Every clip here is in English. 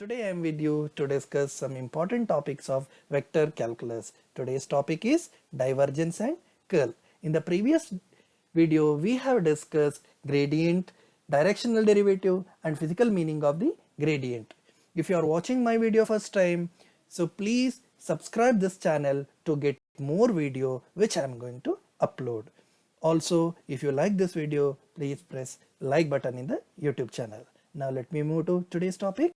Today I am with you to discuss some important topics of vector calculus. Today's topic is divergence and curl. In the previous video we have discussed gradient, directional derivative and physical meaning of the gradient. If you are watching my video first time, so please subscribe this channel to get more video which I am going to upload. Also, if you like this video, please press like button in the YouTube channel. Now let me move to today's topic.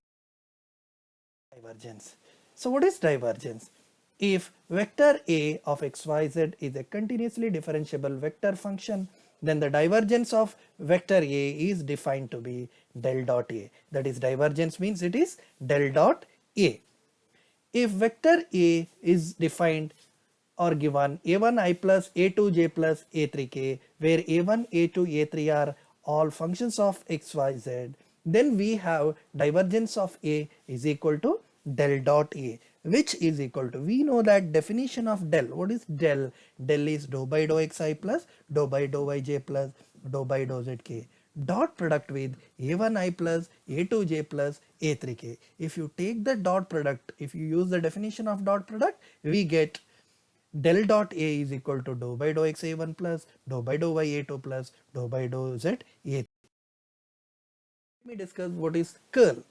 Divergence. So what is divergence? If vector A of xyz is a continuously differentiable vector function, then the divergence of vector A is defined to be del dot A. That is, divergence means it is del dot A. If vector A is defined or given a1i plus a2j plus a3k, where a1, a2, a3 are all functions of xyz, then we have divergence of A is equal to del dot A, which is equal to, we know that definition of del. What is del? Del is dou by dou xi plus dou by dou yj plus dou by dou zk, dot product with a1i plus a2j plus a3k. If you take the dot product, if you use the definition of dot product, we get del dot A is equal to dou by dou xa1 plus dou by dou ya2 plus dou by dou za. Let me discuss what is curl.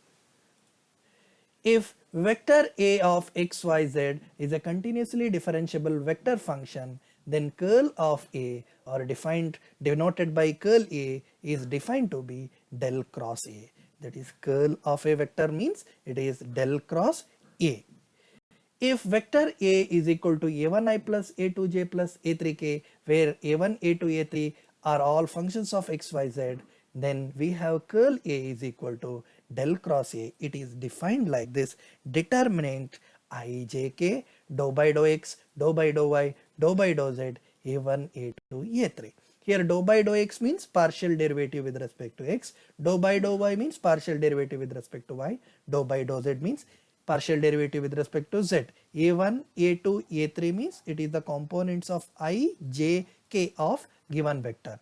If vector A of xyz is a continuously differentiable vector function, then curl of A, or denoted by curl A, is defined to be del cross A. That is, curl of a vector means it is del cross A. If vector A is equal to a1i plus a2j plus a3k, where a1, a2, a3 are all functions of xyz, then we have curl A is equal to del cross A. It is defined like this: determinant ijk dou by dou x dou by dou y dou by dou z a1, a2, a3. Here dou by dou x means partial derivative with respect to x, dou by dou y means partial derivative with respect to y, dou by dou z means partial derivative with respect to z. a1, a2, a3 means it is the components of I, j, k of given vector.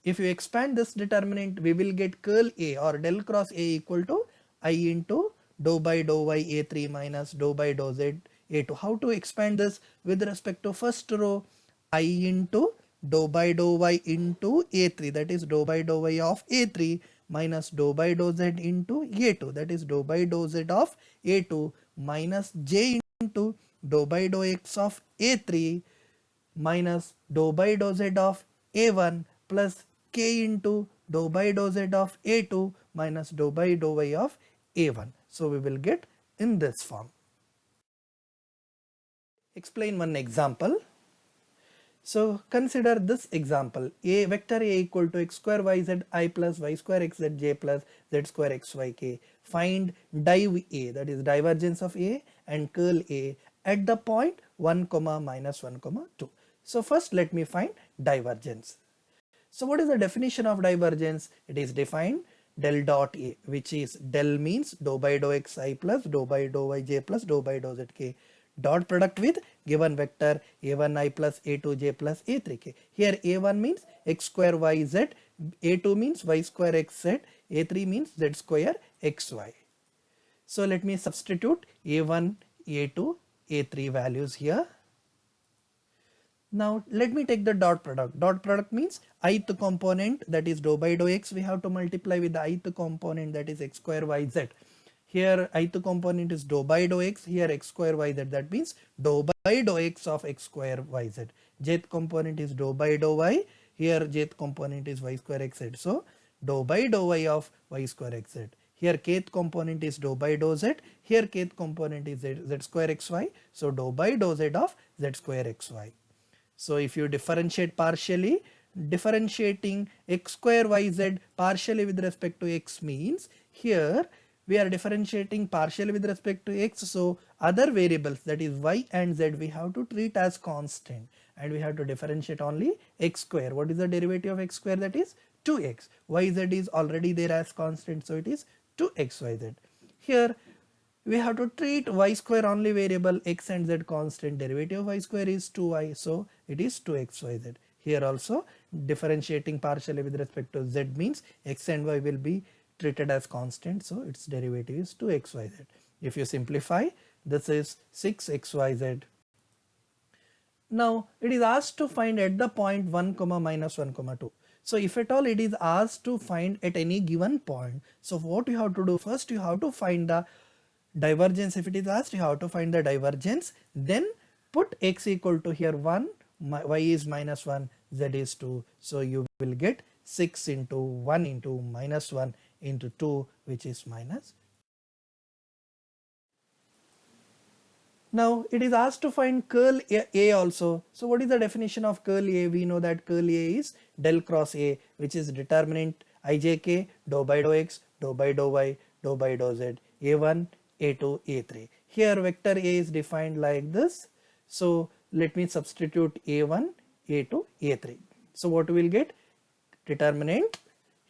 If you expand this determinant, we will get curl A, or del cross A, equal to I into dou by dou y a3 minus dou by dou z a2. How to expand this with respect to first row? I into dou by dou y into a3, that is dou by dou y of a3, minus dou by dou z into a2, that is dou by dou z of a2, minus j into dou by dou x of a3 minus dou by dou z of a1 plus k into dou by dou z of a2 minus dou by dou y of a1. So we will get in this form. Explain one example. So consider this example: a vector A equal to x square yz I plus y square xz j plus z square xyk. Find div A, that is divergence of A, and curl A at the point 1, minus 1, 2. So first let me find divergence. So what is the definition of divergence? It is defined del dot A, which is del means dou by dou xi plus dou by dou yj plus dou by dou zk, dot product with given vector a1i plus a2j plus a3k. Here a1 means x square yz, a2 means y square xz, a3 means z square xy. So let me substitute a1, a2, a3 values here. Now let me take the dot product. Dot product means ith component, that is dou by dou x, we have to multiply with the ith component, that is x square yz. Here ith component is dou by dou x, here x square yz, that means dou by dou x of x square yz. Jth component is dou by dou y, here jth component is y square xz. So dou by dou y of y square xz. Here kth component is dou by dou z, here kth component is z square xy. So dou by dou z of z square xy. So if you differentiate partially, differentiating x square yz partially with respect to x means here we are differentiating partially with respect to x. So other variables, that is y and z, we have to treat as constant, and we have to differentiate only x square. What is the derivative of x square? That is 2x. Yz is already there as constant, so it is 2xyz. Here we have to treat y square only variable, x and z constant. Derivative of y square is 2y, so it is 2xyz. Here also differentiating partially with respect to z means x and y will be treated as constant, so its derivative is 2xyz. If you simplify, this is 6xyz. Now it is asked to find at the point 1 comma minus 1 comma 2. So if at all it is asked to find at any given point, so what you have to do, first you have to find the divergence. If it is asked, you have to find the divergence, then put x equal to here 1, y is minus 1, z is 2. So you will get 6 into 1 into minus 1 into 2, which is minus. Now it is asked to find curl A also. So what is the definition of curl A? We know that curl A is del cross A, which is determinant ijk, dou by dou x, dou by dou y, dou by dou z, A1, A2, A3. Here vector A is defined like this. So let me substitute A1, A2, A3. So what we will get? Determinant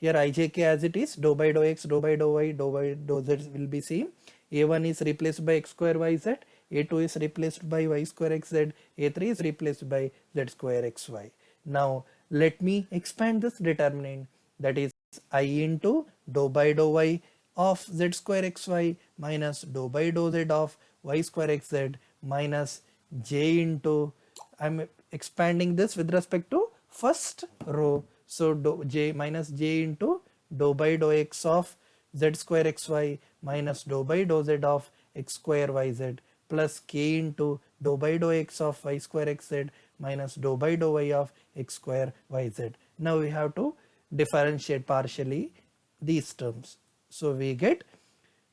here ijk as it is, dou by dou x, dou by dou y, dou by dou z will be same. A1 is replaced by x square yz, A2 is replaced by y square xz, A3 is replaced by z square xy. Now let me expand this determinant, that is I into dou by dou y of z square xy minus dou by dou z of y square xz minus j into, I am expanding this with respect to first row. So j minus j into dou by dou x of z square xy minus dou by dou z of x square yz plus k into dou by dou x of y square xz minus dou by dou y of x square yz. Now we have to differentiate partially these terms. So we get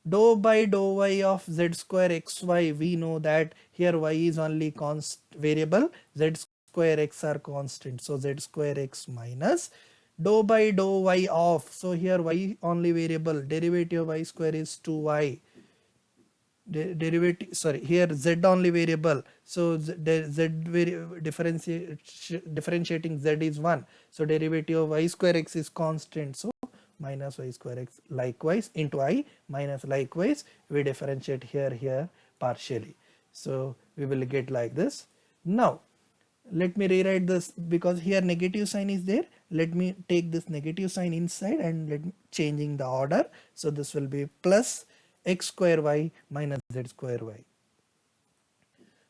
dou by dou y of z square xy. We know that here y is only variable, z square x are constant. So z square x minus dou by dou y of, so here y only variable, derivative of y square is 2y. Derivative, sorry, here z only variable, so differentiating z is 1, so derivative of y square x is constant, so minus y square x, likewise into I minus, likewise we differentiate here partially, so we will get like this. Now let me rewrite this, because here negative sign is there, let me take this negative sign inside and let me changing the order, so this will be plus x square y minus z square y.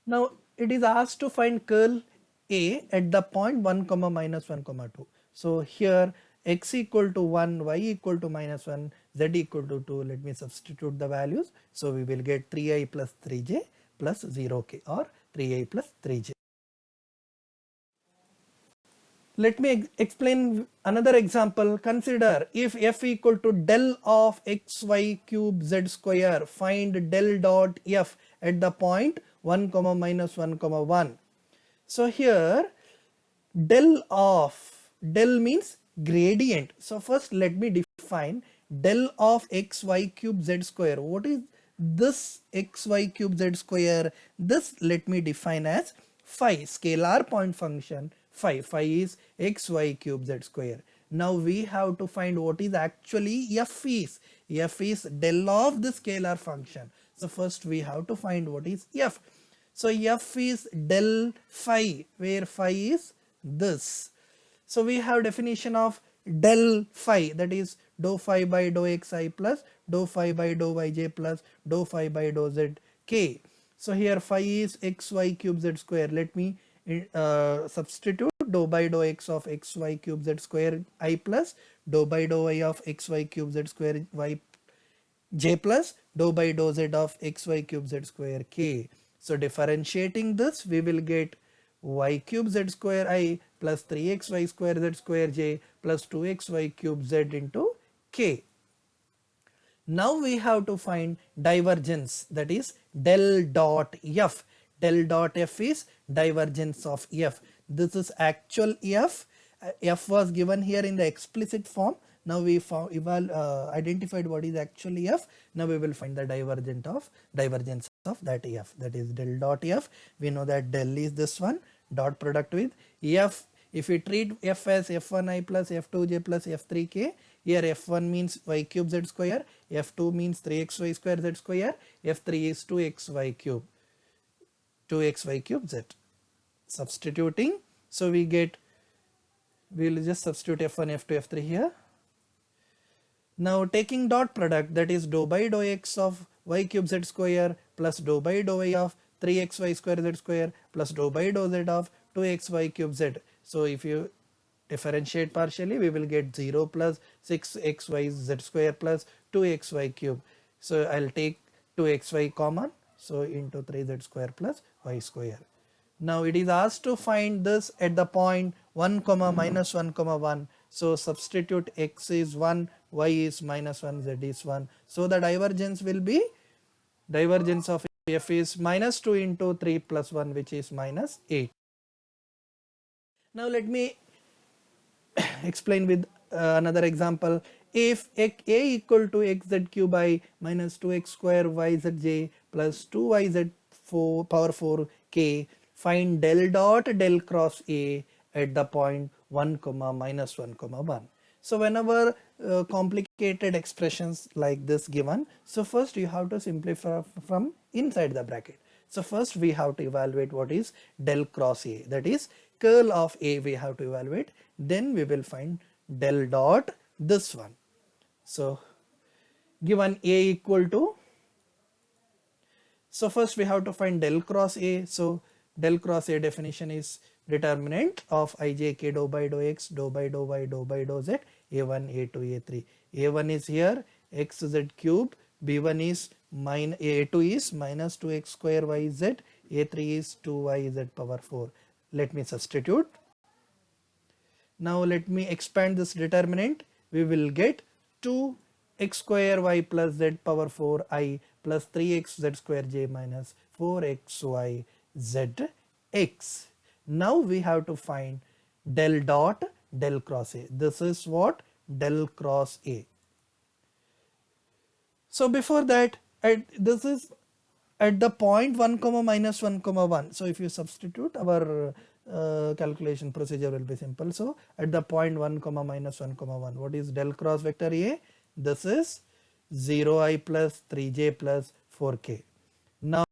Now it is asked to find curl A at the point 1 comma minus 1 comma 2. So here x equal to 1, y equal to minus 1, z equal to 2. Let me substitute the values. So we will get 3i plus 3j plus 0k, or 3i plus 3j. Let me explain another example. Consider if f equal to del of xy cube z square, find del dot f at the point 1 comma minus 1 comma 1. So here del means gradient. So first let me define del of xy cube z square. What is this xy cube z square? This let me define as phi, scalar point function phi. Phi is xy cube z square. Now we have to find what is actually f is. F is del of the scalar function. So first we have to find what is f. So f is del phi, where phi is this. So we have definition of del phi, that is dou phi by dou xi plus dou phi by dou yj plus dou phi by dou zk. So here phi is xy cube z square. Let me substitute dou by dou x of xy cube z square I plus dou by dou y of xy cube z square y j plus dou by dou z of xy cube z square k. So differentiating this, we will get y cube z square I plus 3xy square z square j plus 2xy cube z into k. Now we have to find divergence, that is del dot f. Del dot f is divergence of f. This is actual f. F was given here in the explicit form. Now we found identified what is actually f. Now we will find the divergence of that f, that is del dot f. We know that del is this one, dot product with f. If we treat f as f1i plus f2j plus f3k, here f1 means y cube z square, f2 means 3xy square z square, f3 is 2xy cube z. Substituting, so we will just substitute f1, f2, f3 here. Now taking dot product, that is dou by dou x of y cube z square plus dou by dou y of 3xy square z square plus dou by dou z of 2xy cube z. So if you differentiate partially, we will get 0 plus 6xy z square plus 2xy cube. So I'll take 2xy common, so into 3z square plus y square. Now it is asked to find this at the point 1 comma minus 1 comma 1. So substitute x is 1, y is minus 1, z is 1. So the divergence will be, divergence of f is minus 2 into 3 plus 1, which is minus 8. Now let me explain with another example. If a equal to xz cube I minus 2x square yzj plus 2yz 4 power 4 k, find del dot del cross a at the point 1 comma minus 1 comma 1. So whenever complicated expressions like this given, so first you have to simplify from inside the bracket. So first we have to evaluate what is del cross a, that is curl of a we have to evaluate, then we will find del dot this one. So given a equal to, so first we have to find del cross a. So del cross a definition is determinant of ijk dou by dou x dou by dou y dou by dou z a1 a2 a3. a1 is here xz cube, b1 is a2 is minus 2x square yz, a3 is 2yz power 4. Let me substitute. Now let me expand this determinant. We will get 2x square y plus z power 4 I plus 3x z square j minus 4xy z x. Now we have to find del dot del cross a. This is what del cross a. So before that, this is at the point 1 comma minus 1 comma 1. So if you substitute, our calculation procedure will be simple. So at the point 1 comma minus 1 comma 1, what is del cross vector a? This is 0i plus 3j plus 4k. Now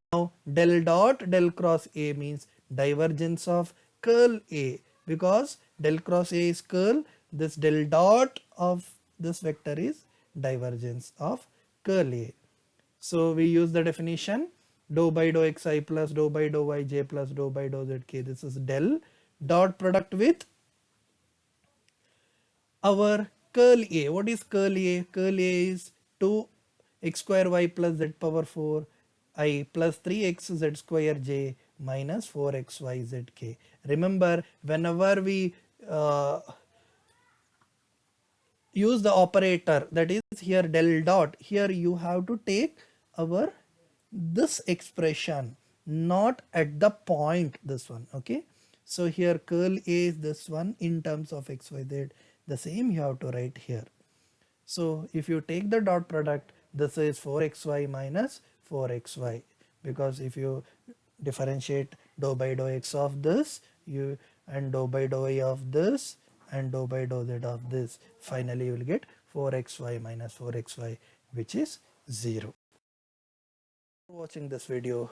del dot del cross a means divergence of curl a, because del cross a is curl, this del dot of this vector is divergence of curl a. So we use the definition dou by dou xi plus dou by dou yj plus dou by dou zk. This is del dot product with our curl a. What is curl a? Curl a is 2x square y plus z power 4 I plus 3x z square j minus 4xy zk. Remember, whenever we use the operator, that is here del dot, here you have to take our this expression, not at the point this one. Okay, so here curl a is this one in terms of xyz, the same you have to write here. So if you take the dot product, this is 4xy minus 4xy, because if you differentiate dou by dou x of this, you and dou by dou y of this and dou by dou z of this, finally you will get 4xy minus 4xy, which is 0. For watching this video,